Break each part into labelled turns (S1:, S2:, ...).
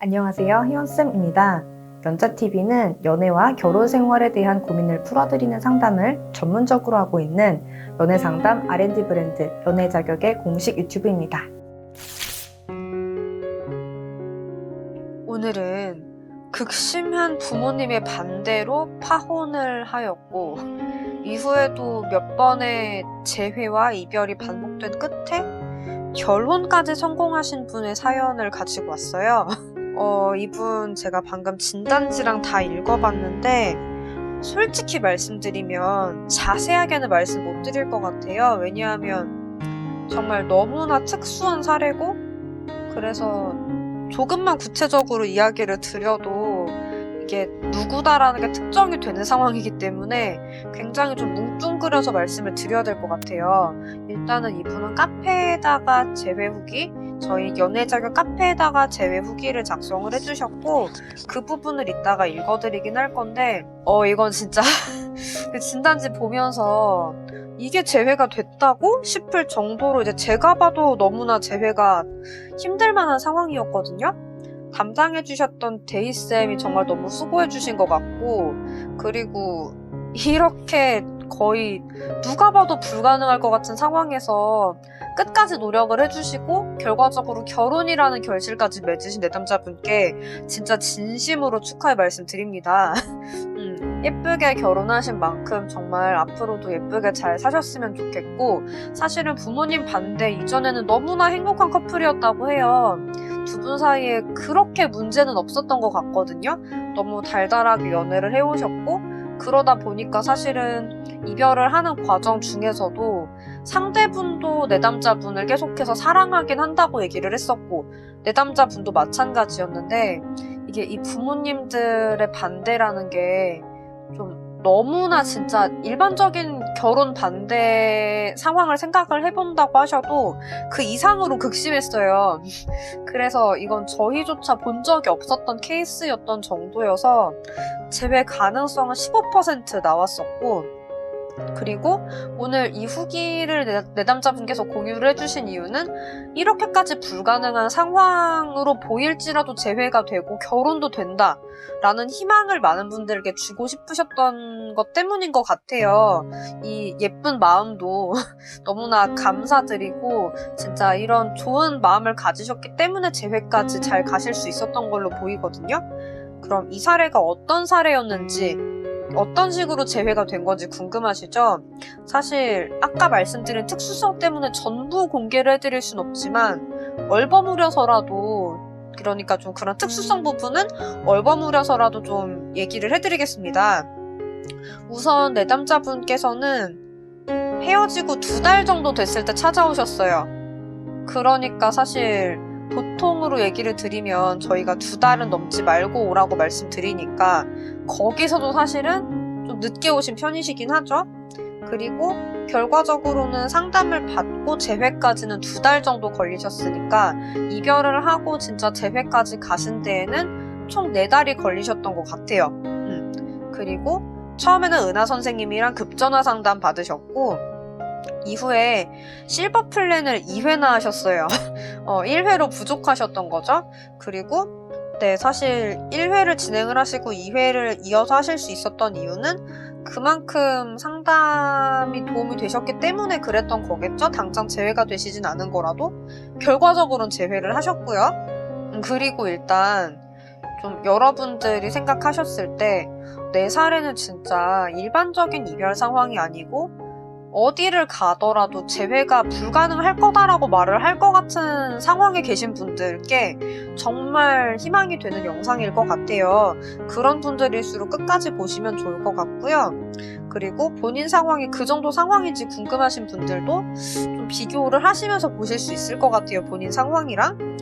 S1: 안녕하세요. 희원쌤입니다. 연자TV는 연애와 결혼 생활에 대한 고민을 풀어드리는 상담을 전문적으로 하고 있는 연애상담 R&D 브랜드 연애자격의 공식 유튜브입니다.
S2: 오늘은 극심한 부모님의 반대로 파혼을 하였고 이후에도 몇 번의 재회와 이별이 반복된 끝에 결혼까지 성공하신 분의 사연을 가지고 왔어요. 이분 제가 방금 진단지랑 다 읽어봤는데 솔직히 말씀드리면 자세하게는 말씀 못 드릴 것 같아요. 왜냐하면 정말 너무나 특수한 사례고, 그래서 조금만 구체적으로 이야기를 드려도 이게 누구다라는 게 특정이 되는 상황이기 때문에 굉장히 좀 뭉뚱그려서 말씀을 드려야 될 것 같아요. 일단은 이분은 카페에다가 재회 후기, 저희 연애자격 카페에다가 재회 후기를 작성을 해주셨고, 그 부분을 이따가 읽어드리긴 할 건데 이건 진짜 그 진단지 보면서 이게 재회가 됐다고 싶을 정도로 이제 제가 봐도 너무나 재회가 힘들만한 상황이었거든요. 담당해주셨던 데이쌤이 정말 너무 수고해주신 것 같고, 그리고 이렇게 거의 누가 봐도 불가능할 것 같은 상황에서 끝까지 노력을 해주시고 결과적으로 결혼이라는 결실까지 맺으신 내담자분께 진짜 진심으로 축하의 말씀 드립니다. 예쁘게 결혼하신 만큼 정말 앞으로도 예쁘게 잘 사셨으면 좋겠고, 사실은 부모님 반대 이전에는 너무나 행복한 커플이었다고 해요. 두 분 사이에 그렇게 문제는 없었던 것 같거든요. 너무 달달하게 연애를 해오셨고, 그러다 보니까 사실은 이별을 하는 과정 중에서도 상대분도 내담자분을 계속해서 사랑하긴 한다고 얘기를 했었고, 내담자분도 마찬가지였는데, 이게 이 부모님들의 반대라는 게 좀 너무나 진짜 일반적인 결혼 반대 상황을 생각을 해본다고 하셔도 그 이상으로 극심했어요. 그래서 이건 저희조차 본 적이 없었던 케이스였던 정도여서 재회 가능성은 15% 나왔었고, 그리고 오늘 이 후기를 내담자분께서 공유를 해주신 이유는 이렇게까지 불가능한 상황으로 보일지라도 재회가 되고 결혼도 된다 라는 희망을 많은 분들에게 주고 싶으셨던 것 때문인 것 같아요. 이 예쁜 마음도 너무나 감사드리고, 진짜 이런 좋은 마음을 가지셨기 때문에 재회까지 잘 가실 수 있었던 걸로 보이거든요. 그럼 이 사례가 어떤 사례였는지, 어떤 식으로 재회가 된 건지 궁금하시죠? 사실 아까 말씀드린 특수성 때문에 전부 공개를 해드릴 순 없지만 얼버무려서라도, 그러니까 좀 그런 특수성 부분은 얼버무려서라도 좀 얘기를 해드리겠습니다. 우선 내담자분께서는 헤어지고 2달 정도 됐을 때 찾아오셨어요. 그러니까 사실 보통으로 얘기를 드리면 저희가 2달은 넘지 말고 오라고 말씀드리니까 거기서도 사실은 좀 늦게 오신 편이시긴 하죠. 그리고 결과적으로는 상담을 받고 재회까지는 2달 정도 걸리셨으니까 이별을 하고 진짜 재회까지 가신 데에는 총 4달이 걸리셨던 것 같아요. 그리고 처음에는 은하 선생님이랑 급전화 상담 받으셨고, 이후에 실버 플랜을 2회나 하셨어요. 1회로 부족하셨던 거죠. 그리고 사실 1회를 진행을 하시고 2회를 이어서 하실 수 있었던 이유는 그만큼 상담이 도움이 되셨기 때문에 그랬던 거겠죠. 당장 재회가 되시진 않은 거라도 결과적으로는 재회를 하셨고요. 그리고 일단 좀 여러분들이 생각하셨을 때 내 사례는 진짜 일반적인 이별 상황이 아니고 어디를 가더라도 재회가 불가능할 거다라고 말을 할 것 같은 상황에 계신 분들께 정말 희망이 되는 영상일 것 같아요. 그런 분들일수록 끝까지 보시면 좋을 것 같고요. 그리고 본인 상황이 그 정도 상황인지 궁금하신 분들도 좀 비교를 하시면서 보실 수 있을 것 같아요. 본인 상황이랑.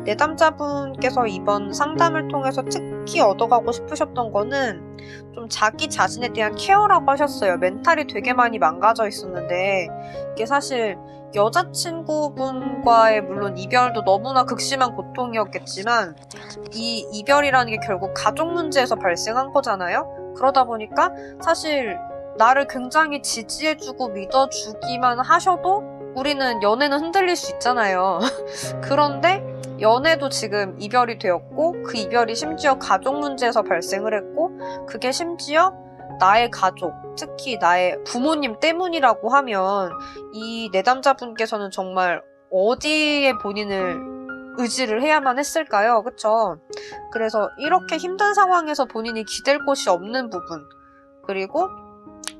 S2: 내담자분께서 이번 상담을 통해서 특히 얻어가고 싶으셨던 거는 좀 자기 자신에 대한 케어라고 하셨어요. 멘탈이 되게 많이 망가져 있었는데, 이게 사실 여자친구분과의 물론 이별도 너무나 극심한 고통이었겠지만 이 이별이라는 게 결국 가족 문제에서 발생한 거잖아요. 그러다 보니까 사실 나를 굉장히 지지해주고 믿어주기만 하셔도 우리는 연애는 흔들릴 수 있잖아요. 그런데 연애도 지금 이별이 되었고 그 이별이 심지어 가족 문제에서 발생을 했고 그게 심지어 나의 가족, 특히 나의 부모님 때문이라고 하면 이 내담자분께서는 정말 어디에 본인을 의지를 해야만 했을까요? 그쵸? 그래서 이렇게 힘든 상황에서 본인이 기댈 곳이 없는 부분, 그리고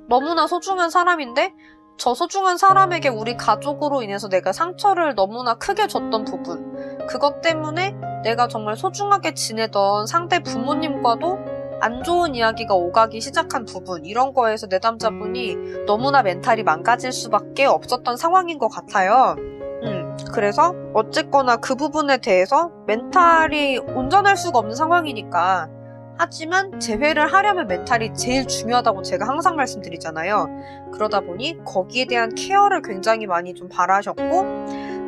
S2: 너무나 소중한 사람인데 저 소중한 사람에게 우리 가족으로 인해서 내가 상처를 너무나 크게 줬던 부분, 그것 때문에 내가 정말 소중하게 지내던 상대 부모님과도 안 좋은 이야기가 오가기 시작한 부분, 이런 거에서 내담자분이 너무나 멘탈이 망가질 수밖에 없었던 상황인 것 같아요. 그래서 어쨌거나 그 부분에 대해서 멘탈이 온전할 수가 없는 상황이니까, 하지만 재회를 하려면 멘탈이 제일 중요하다고 제가 항상 말씀드리잖아요. 그러다 보니 거기에 대한 케어를 굉장히 많이 좀 바라셨고,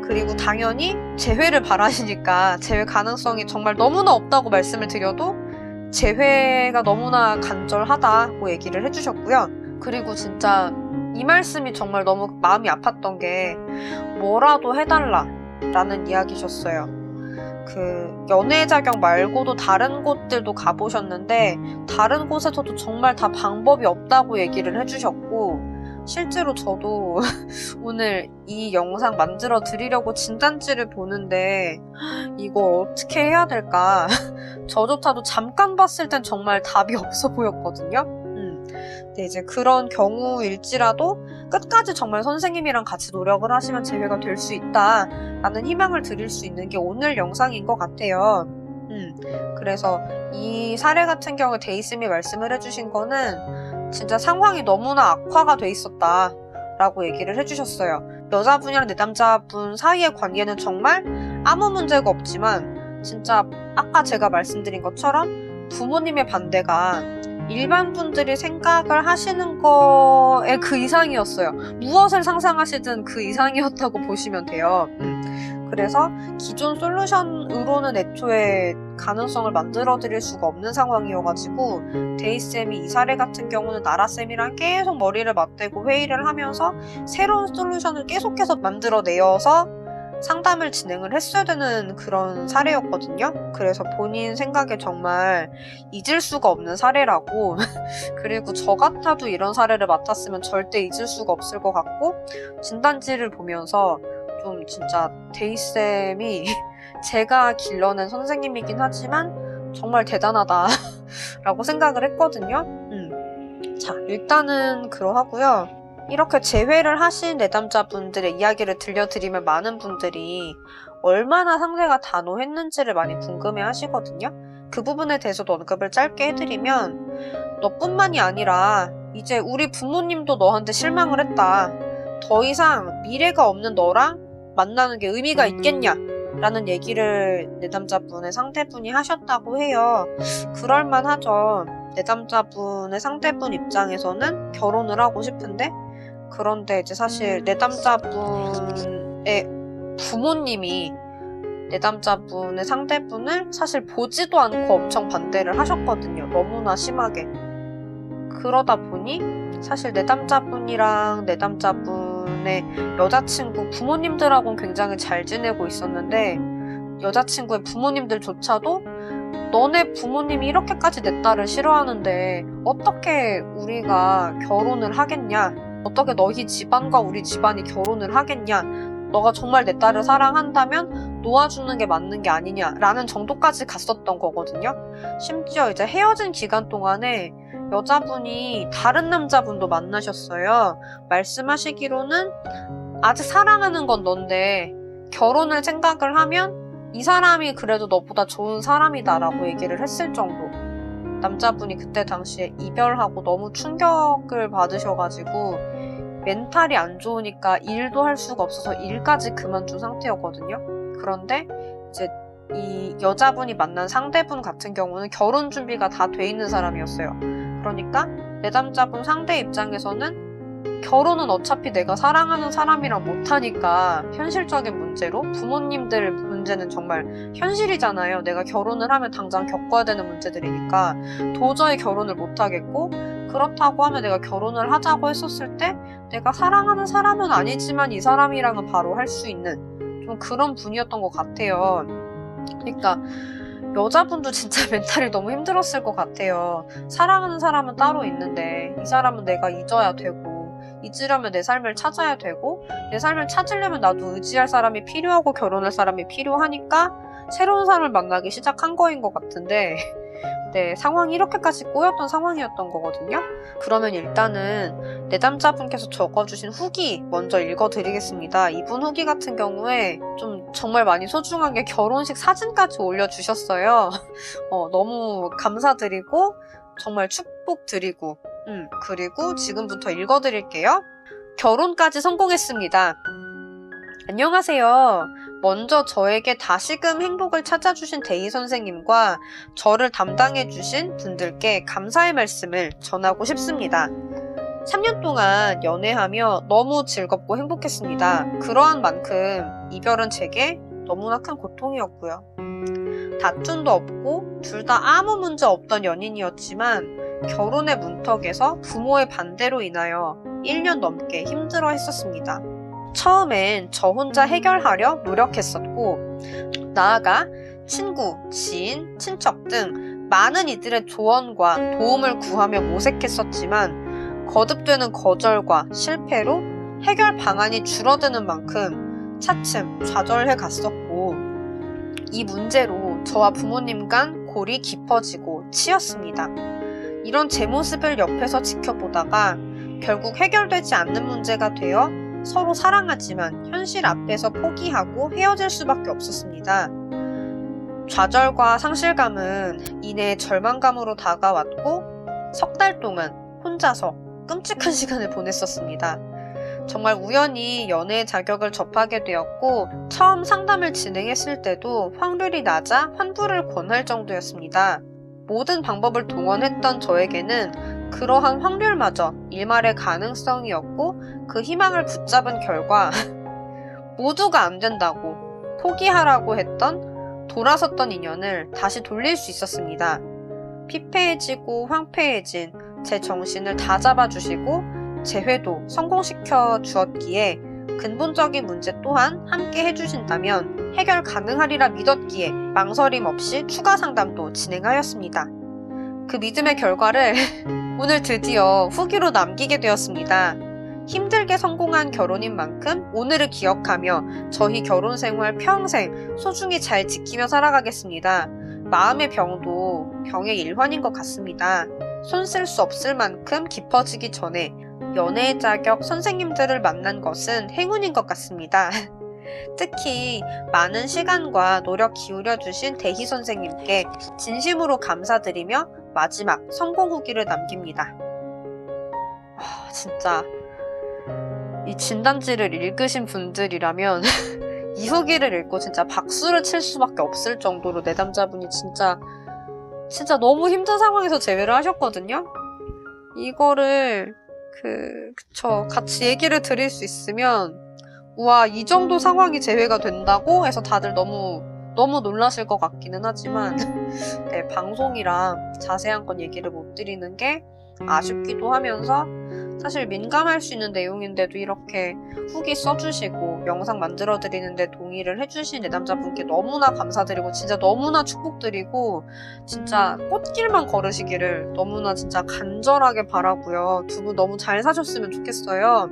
S2: 그리고 당연히 재회를 바라시니까 재회 가능성이 정말 너무나 없다고 말씀을 드려도 재회가 너무나 간절하다고 얘기를 해주셨고요. 그리고 진짜 이 말씀이 정말 너무 마음이 아팠던 게 뭐라도 해달라 라는 이야기셨어요. 그 연애 자격 말고도 다른 곳들도 가보셨는데 다른 곳에서도 정말 다 방법이 없다고 얘기를 해주셨고, 실제로 저도 오늘 이 영상 만들어 드리려고 진단지를 보는데 이걸 어떻게 해야 될까 저조차도 잠깐 봤을 땐 정말 답이 없어 보였거든요. 근데 이제 그런 경우일지라도 끝까지 정말 선생님이랑 같이 노력을 하시면 재회가 될 수 있다라는 희망을 드릴 수 있는 게 오늘 영상인 것 같아요. 그래서 이 사례 같은 경우에 데이쌤이 말씀을 해주신 거는 진짜 상황이 너무나 악화가 돼 있었다 라고 얘기를 해주셨어요. 여자분이랑 내담자분 사이의 관계는 정말 아무 문제가 없지만 진짜 아까 제가 말씀드린 것처럼 부모님의 반대가 일반 분들이 생각을 하시는 거에 그 이상이었어요. 무엇을 상상하시든 그 이상이었다고 보시면 돼요. 그래서 기존 솔루션으로는 애초에 가능성을 만들어 드릴 수가 없는 상황이어가지고 데이쌤이 이 사례 같은 경우는 나라쌤이랑 계속 머리를 맞대고 회의를 하면서 새로운 솔루션을 계속해서 만들어 내어서 상담을 진행을 했어야 되는 그런 사례였거든요. 그래서 본인 생각에 정말 잊을 수가 없는 사례라고 그리고 저 같아도 이런 사례를 맡았으면 절대 잊을 수가 없을 것 같고, 진단지를 보면서 좀 진짜 데이쌤이 제가 길러낸 선생님이긴 하지만 정말 대단하다 라고 생각을 했거든요. 자, 일단은 그러하고요. 이렇게 재회를 하신 내담자분들의 이야기를 들려드리면 많은 분들이 얼마나 상대가 단호했는지를 많이 궁금해 하시거든요. 그 부분에 대해서도 언급을 짧게 해드리면, 너뿐만이 아니라 이제 우리 부모님도 너한테 실망을 했다. 더 이상 미래가 없는 너랑 만나는 게 의미가 있겠냐? 라는 얘기를 내담자분의 상대분이 하셨다고 해요. 그럴만하죠. 내담자분의 상대분 입장에서는 결혼을 하고 싶은데, 그런데 이제 사실 내담자분의 부모님이 내담자분의 상대분을 사실 보지도 않고 엄청 반대를 하셨거든요. 너무나 심하게. 그러다 보니 사실 내담자분이랑 내담자분의 여자친구 부모님들하고는 굉장히 잘 지내고 있었는데, 여자친구의 부모님들조차도 너네 부모님이 이렇게까지 내 딸을 싫어하는데 어떻게 우리가 결혼을 하겠냐? 어떻게 너희 집안과 우리 집안이 결혼을 하겠냐? 너가 정말 내 딸을 사랑한다면 놓아주는 게 맞는 게 아니냐라는 정도까지 갔었던 거거든요. 심지어 이제 헤어진 기간 동안에 여자분이 다른 남자분도 만나셨어요. 말씀하시기로는 아직 사랑하는 건 넌데 결혼을 생각을 하면 이 사람이 그래도 너보다 좋은 사람이다라고 얘기를 했을 정도. 남자분이 그때 당시에 이별하고 너무 충격을 받으셔가지고 멘탈이 안 좋으니까 일도 할 수가 없어서 일까지 그만둔 상태였거든요. 그런데 이제 이 여자분이 만난 상대분 같은 경우는 결혼 준비가 다 돼 있는 사람이었어요. 그러니까 내담자분 상대 입장에서는 결혼은 어차피 내가 사랑하는 사람이랑 못하니까 현실적인 문제로, 부모님들 문제는 정말 현실이잖아요. 내가 결혼을 하면 당장 겪어야 되는 문제들이니까 도저히 결혼을 못하겠고, 그렇다고 하면 내가 결혼을 하자고 했었을 때 내가 사랑하는 사람은 아니지만 이 사람이랑은 바로 할 수 있는 좀 그런 분이었던 것 같아요. 그러니까 여자분도 진짜 멘탈이 너무 힘들었을 것 같아요. 사랑하는 사람은 따로 있는데 이 사람은 내가 잊어야 되고 잊으려면 내 삶을 찾아야 되고 내 삶을 찾으려면 나도 의지할 사람이 필요하고 결혼할 사람이 필요하니까 새로운 사람을 만나기 시작한 거인 것 같은데 네, 상황이 이렇게까지 꼬였던 상황이었던 거거든요. 그러면 일단은 내담자분께서 적어주신 후기 먼저 읽어드리겠습니다. 이분 후기 같은 경우에 좀 정말 많이 소중한 게 결혼식 사진까지 올려주셨어요. 너무 감사드리고 정말 축복드리고 그리고 지금부터 읽어드릴게요. 결혼까지 성공했습니다. 안녕하세요. 먼저 저에게 다시금 행복을 찾아주신 데이 선생님과 저를 담당해주신 분들께 감사의 말씀을 전하고 싶습니다. 3년 동안 연애하며 너무 즐겁고 행복했습니다. 그러한 만큼 이별은 제게 너무나 큰 고통이었고요. 다툼도 없고 둘 다 아무 문제 없던 연인이었지만 결혼의 문턱에서 부모의 반대로 인하여 1년 넘게 힘들어 했었습니다. 처음엔 저 혼자 해결하려 노력했었고 나아가 친구, 지인, 친척 등 많은 이들의 조언과 도움을 구하며 모색했었지만 거듭되는 거절과 실패로 해결 방안이 줄어드는 만큼 차츰 좌절해 갔었고 이 문제로 저와 부모님 간 골이 깊어지고 치였습니다. 이런 제 모습을 옆에서 지켜보다가 결국 해결되지 않는 문제가 되어 서로 사랑하지만 현실 앞에서 포기하고 헤어질 수밖에 없었습니다. 좌절과 상실감은 이내 절망감으로 다가왔고 석 달 동안 혼자서 끔찍한 시간을 보냈었습니다. 정말 우연히 연애의 자격을 접하게 되었고 처음 상담을 진행했을 때도 확률이 낮아 환불을 권할 정도였습니다. 모든 방법을 동원했던 저에게는 그러한 확률마저 일말의 가능성이었고 그 희망을 붙잡은 결과 모두가 안 된다고 포기하라고 했던 돌아섰던 인연을 다시 돌릴 수 있었습니다. 피폐해지고 황폐해진 제 정신을 다 잡아주시고 재회도 성공시켜 주었기에 근본적인 문제 또한 함께 해주신다면 해결 가능하리라 믿었기에 망설임 없이 추가 상담도 진행하였습니다. 그 믿음의 결과를 오늘 드디어 후기로 남기게 되었습니다. 힘들게 성공한 결혼인 만큼 오늘을 기억하며 저희 결혼 생활 평생 소중히 잘 지키며 살아가겠습니다. 마음의 병도 병의 일환인 것 같습니다. 손 쓸 수 없을 만큼 깊어지기 전에 연애의 자격 선생님들을 만난 것은 행운인 것 같습니다. 특히 많은 시간과 노력 기울여주신 대희 선생님께 진심으로 감사드리며 마지막 성공 후기를 남깁니다. 진짜 이 진단지를 읽으신 분들이라면 이 후기를 읽고 진짜 박수를 칠 수밖에 없을 정도로 내담자분이 진짜 너무 힘든 상황에서 재회를 하셨거든요. 이거를 같이 얘기를 드릴 수 있으면 우와 이 정도 상황이 재회가 된다고 해서 다들 너무 놀라실 것 같기는 하지만 네, 방송이라 자세한 건 얘기를 못 드리는 게 아쉽기도 하면서 사실 민감할 수 있는 내용인데도 이렇게 후기 써주시고 영상 만들어드리는데 동의를 해주신 내담자분께 너무나 감사드리고 진짜 너무나 축복드리고 진짜 꽃길만 걸으시기를 너무나 진짜 간절하게 바라고요. 두 분 너무 잘 사셨으면 좋겠어요.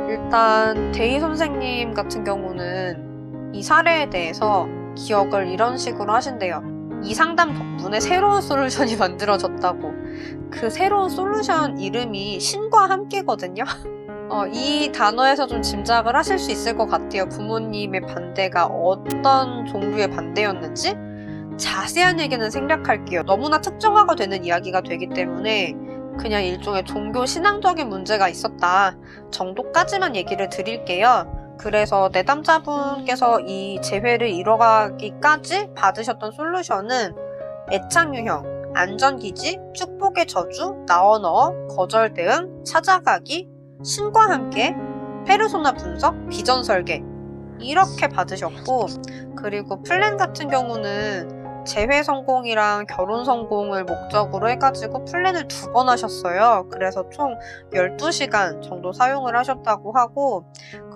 S2: 일단 데이 선생님 같은 경우는 이 사례에 대해서 기억을 이런 식으로 하신대요. 이 상담 덕분에 새로운 솔루션이 만들어졌다고. 그 새로운 솔루션 이름이 신과 함께거든요. 이 단어에서 좀 짐작을 하실 수 있을 것 같아요. 부모님의 반대가 어떤 종류의 반대였는지 자세한 얘기는 생략할게요. 너무나 특정화가 되는 이야기가 되기 때문에 그냥 일종의 종교 신앙적인 문제가 있었다 정도까지만 얘기를 드릴게요. 그래서 내담자분께서 이 재회를 이뤄가기까지 받으셨던 솔루션은 애착유형, 안전기지, 축복의 저주, 나언어, 거절 대응, 찾아가기, 신과 함께, 페르소나 분석, 비전 설계 이렇게 받으셨고 그리고 플랜 같은 경우는 재회 성공이랑 결혼 성공을 목적으로 해가지고 플랜을 2번 하셨어요. 그래서 총 12시간 정도 사용을 하셨다고 하고,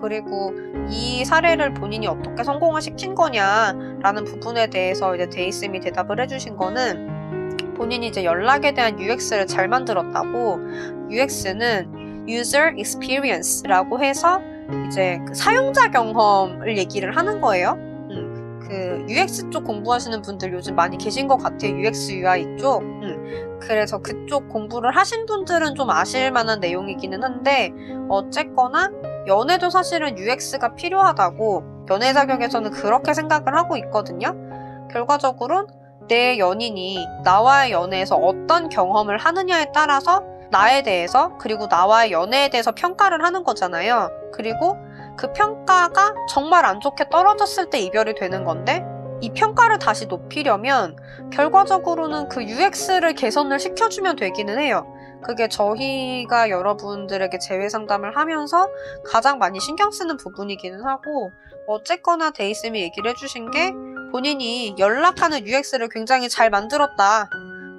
S2: 그리고 이 사례를 본인이 어떻게 성공을 시킨 거냐라는 부분에 대해서 이제 데이쌤이 대답을 해주신 거는, 본인이 이제 연락에 대한 UX를 잘 만들었다고. UX는 User Experience라고 해서 이제 그 사용자 경험을 얘기를 하는 거예요. 그 UX 쪽 공부하시는 분들 요즘 많이 계신 것 같아요. UX, UI 쪽. 그래서 그쪽 공부를 하신 분들은 좀 아실 만한 내용이기는 한데, 어쨌거나 연애도 사실은 UX가 필요하다고 연애 자격에서는 그렇게 생각을 하고 있거든요. 결과적으로 내 연인이 나와의 연애에서 어떤 경험을 하느냐에 따라서 나에 대해서, 그리고 나와의 연애에 대해서 평가를 하는 거잖아요. 그리고 그 평가가 정말 안 좋게 떨어졌을 때 이별이 되는 건데, 이 평가를 다시 높이려면 결과적으로는 그 UX를 개선을 시켜주면 되기는 해요. 그게 저희가 여러분들에게 재회 상담을 하면서 가장 많이 신경 쓰는 부분이기는 하고, 어쨌거나 데이쌤이 얘기를 해주신 게 본인이 연락하는 UX를 굉장히 잘 만들었다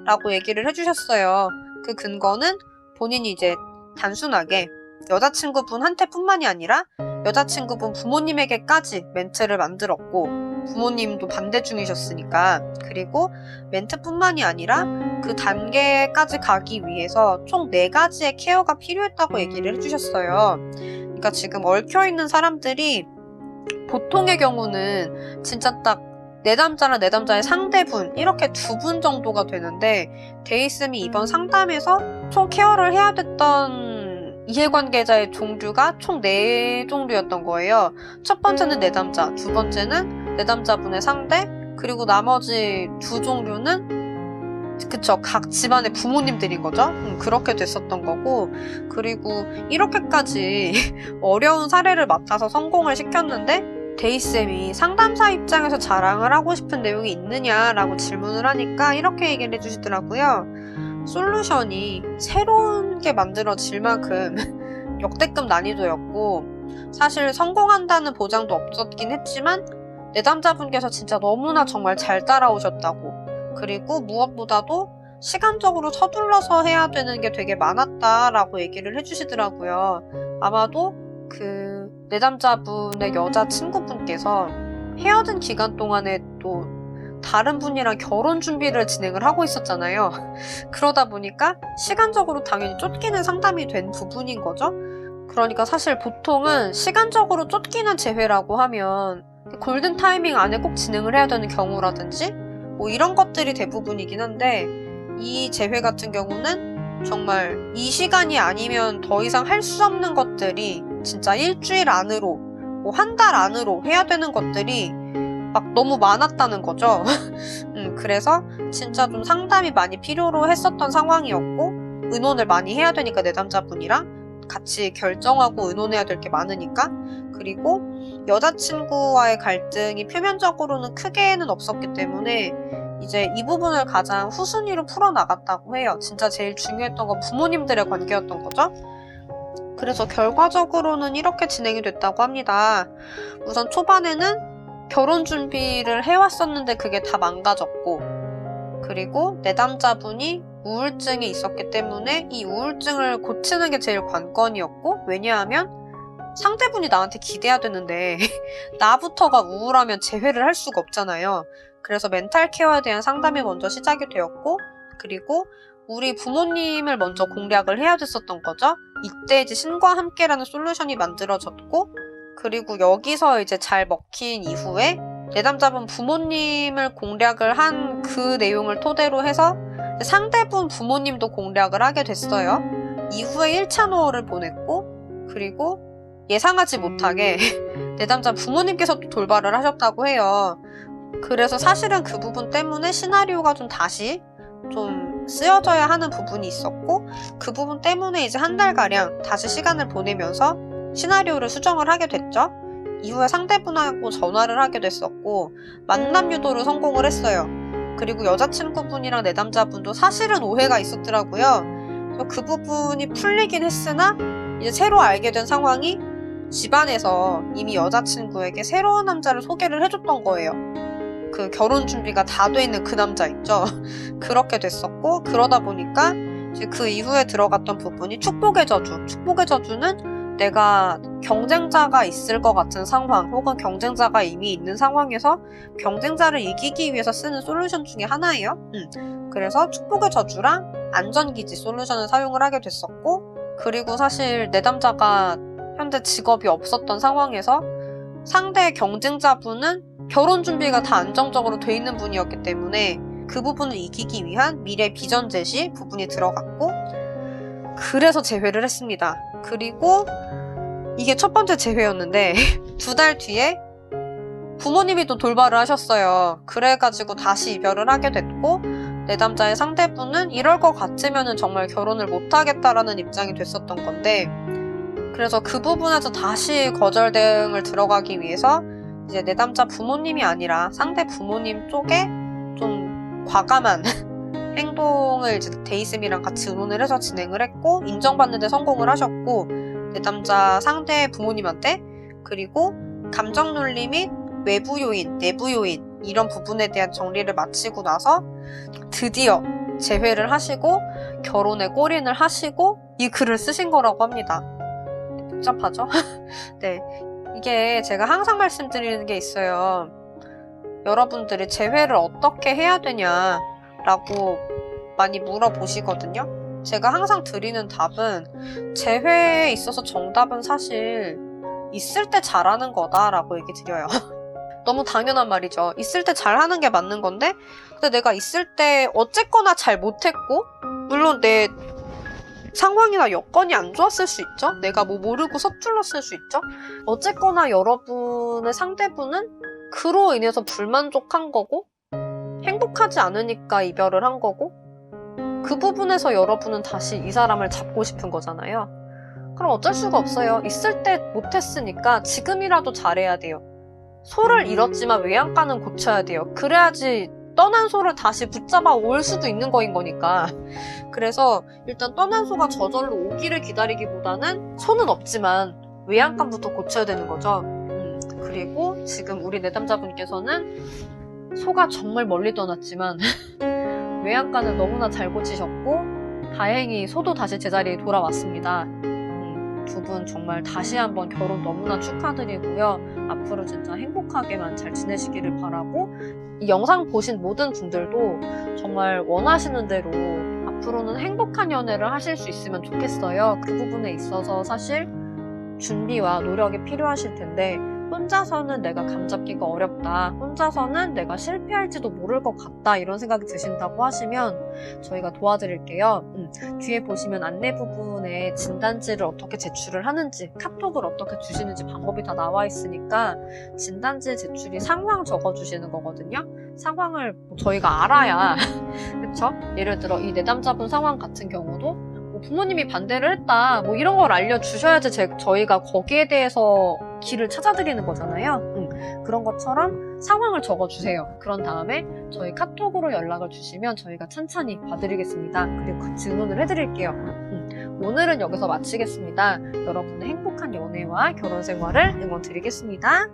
S2: 라고 얘기를 해주셨어요. 그 근거는 본인이 이제 단순하게 여자친구분한테 뿐만이 아니라 여자친구분 부모님에게까지 멘트를 만들었고, 부모님도 반대 중이셨으니까, 그리고 멘트뿐만이 아니라 그 단계까지 가기 위해서 총 4가지의 케어가 필요했다고 얘기를 해주셨어요. 그러니까 지금 얽혀있는 사람들이 보통의 경우는 진짜 딱 내 남자랑 내 남자의 상대분 이렇게 2분 정도가 되는데, 데이쌤이 이번 상담에서 총 케어를 해야 됐던 이해관계자의 종류가 총 4종류였던 거예요. 첫 번째는 내 남자, 두 번째는 내 남자분의 상대, 그리고 나머지 2종류는 그쵸, 각 집안의 부모님들인 거죠. 그렇게 됐었던 거고, 그리고 이렇게까지 어려운 사례를 맡아서 성공을 시켰는데, 데이쌤이 상담사 입장에서 자랑을 하고 싶은 내용이 있느냐라고 질문을 하니까 이렇게 얘기를 해주시더라고요. 솔루션이 새로운 게 만들어질 만큼 역대급 난이도였고, 사실 성공한다는 보장도 없었긴 했지만 내 남자분께서 진짜 너무나 정말 잘 따라오셨다고, 그리고 무엇보다도 시간적으로 서둘러서 해야 되는 게 되게 많았다라고 얘기를 해주시더라고요. 아마도 내 남자분의 여자친구분께서 헤어진 기간 동안에 또 다른 분이랑 결혼 준비를 진행을 하고 있었잖아요. 그러다 보니까 시간적으로 당연히 쫓기는 상담이 된 부분인 거죠. 그러니까 사실 보통은 시간적으로 쫓기는 재회라고 하면 골든 타이밍 안에 꼭 진행을 해야 되는 경우라든지 뭐 이런 것들이 대부분이긴 한데, 이 재회 같은 경우는 정말 이 시간이 아니면 더 이상 할 수 없는 것들이 진짜 일주일 안으로, 뭐 한 달 안으로 해야 되는 것들이 막 너무 많았다는 거죠. 그래서 진짜 좀 상담이 많이 필요로 했었던 상황이었고, 의논을 많이 해야 되니까 내 남자분이랑 같이 결정하고 의논해야 될 게 많으니까, 그리고 여자친구와의 갈등이 표면적으로는 크게는 없었기 때문에 이제 이 부분을 가장 후순위로 풀어나갔다고 해요. 진짜 제일 중요했던 건 부모님들의 관계였던 거죠. 그래서 결과적으로는 이렇게 진행이 됐다고 합니다. 우선 초반에는 결혼 준비를 해왔었는데 그게 다 망가졌고, 그리고 내 남자분이 우울증이 있었기 때문에 이 우울증을 고치는 게 제일 관건이었고, 왜냐하면 상대분이 나한테 기대야 되는데 나부터가 우울하면 재회를 할 수가 없잖아요. 그래서 멘탈 케어에 대한 상담이 먼저 시작이 되었고, 그리고 우리 부모님을 먼저 공략을 해야 됐었던 거죠. 이때 이제 신과 함께라는 솔루션이 만들어졌고, 그리고 여기서 이제 잘 먹힌 이후에 내 남자분 부모님을 공략을 한 그 내용을 토대로 해서 상대분 부모님도 공략을 하게 됐어요. 이후에 1차 노어를 보냈고, 그리고 예상하지 못하게 내 남자 부모님께서 또 돌발을 하셨다고 해요. 그래서 사실은 그 부분 때문에 시나리오가 좀 다시 좀 쓰여져야 하는 부분이 있었고, 그 부분 때문에 이제 한 달가량 다시 시간을 보내면서 시나리오를 수정을 하게 됐죠. 이후에 상대분하고 전화를 하게 됐었고, 만남 유도를 성공을 했어요. 그리고 여자친구분이랑 내 남자분도 사실은 오해가 있었더라고요. 그래서 그 부분이 풀리긴 했으나 이제 새로 알게 된 상황이 집안에서 이미 여자친구에게 새로운 남자를 소개를 해줬던 거예요. 그 결혼 준비가 다 돼 있는 그 남자 있죠. 그렇게 됐었고, 그러다 보니까 이제 그 이후에 들어갔던 부분이 축복의 저주. 축복의 저주는 내가 경쟁자가 있을 것 같은 상황, 혹은 경쟁자가 이미 있는 상황에서 경쟁자를 이기기 위해서 쓰는 솔루션 중에 하나예요. 그래서 축복의 저주랑 안전기지 솔루션을 사용을 하게 됐었고, 그리고 사실 내담자가 현재 직업이 없었던 상황에서 상대의 경쟁자분은 결혼 준비가 다 안정적으로 돼 있는 분이었기 때문에 그 부분을 이기기 위한 미래 비전 제시 부분이 들어갔고, 그래서 재회를 했습니다. 그리고 이게 첫 번째 재회였는데 2달 뒤에 부모님이 또 돌발을 하셨어요. 그래가지고 다시 이별을 하게 됐고, 내담자의 상대분은 이럴 것 같으면 정말 결혼을 못하겠다라는 입장이 됐었던 건데, 그래서 그 부분에서 다시 거절 대응을 들어가기 위해서 이제 내담자 부모님이 아니라 상대 부모님 쪽에 좀 과감한 행동을 이제 데이슴이랑 같이 의논을 해서 진행을 했고, 인정받는 데 성공을 하셨고, 내담자 상대 부모님한테, 그리고 감정 논리 및 외부 요인, 내부 요인 이런 부분에 대한 정리를 마치고 나서 드디어 재회를 하시고 결혼에 골인을 하시고 이 글을 쓰신 거라고 합니다. 복잡하죠? 네, 이게 제가 항상 말씀드리는 게 있어요. 여러분들이 재회를 어떻게 해야 되냐라고 많이 물어보시거든요. 제가 항상 드리는 답은, 재회에 있어서 정답은 사실 있을 때 잘하는 거다라고 얘기 드려요. 너무 당연한 말이죠. 있을 때 잘하는 게 맞는 건데, 근데 내가 있을 때 어쨌거나 잘 못했고, 물론 내 상황이나 여건이 안 좋았을 수 있죠. 내가 뭐 모르고 서툴렀을 수 있죠. 어쨌거나 여러분의 상대분은 그로 인해서 불만족한 거고, 행복하지 않으니까 이별을 한 거고, 그 부분에서 여러분은 다시 이 사람을 잡고 싶은 거잖아요. 그럼 어쩔 수가 없어요. 있을 때 못했으니까 지금이라도 잘해야 돼요. 소를 잃었지만 외양간은 고쳐야 돼요. 그래야지 떠난 소를 다시 붙잡아 올 수도 있는 거인 거니까. 그래서 일단 떠난 소가 저절로 오기를 기다리기보다는, 소는 없지만 외양간부터 고쳐야 되는 거죠. 그리고 지금 우리 내담자분께서는 소가 정말 멀리 떠났지만 외양간을 너무나 잘 고치셨고, 다행히 소도 다시 제자리에 돌아왔습니다. 두 분 정말 다시 한번 결혼 너무나 축하드리고요. 앞으로 진짜 행복하게만 잘 지내시기를 바라고, 이 영상 보신 모든 분들도 정말 원하시는 대로 앞으로는 행복한 연애를 하실 수 있으면 좋겠어요. 그 부분에 있어서 사실 준비와 노력이 필요하실 텐데, 혼자서는 내가 감잡기가 어렵다, 혼자서는 내가 실패할지도 모를 것 같다, 이런 생각이 드신다고 하시면 저희가 도와드릴게요. 뒤에 보시면 안내 부분에 진단지를 어떻게 제출을 하는지, 카톡을 어떻게 주시는지 방법이 다 나와 있으니까, 진단지 제출이 상황 적어주시는 거거든요. 상황을 저희가 알아야 그쵸? 예를 들어 이 내담자분 상황 같은 경우도 부모님이 반대를 했다, 뭐 이런 걸 알려주셔야지 저희가 거기에 대해서 길을 찾아드리는 거잖아요. 그런 것처럼 상황을 적어주세요. 그런 다음에 저희 카톡으로 연락을 주시면 저희가 찬찬히 봐드리겠습니다. 그리고 같이 의논을 해드릴게요. 오늘은 여기서 마치겠습니다. 여러분의 행복한 연애와 결혼 생활을 응원드리겠습니다.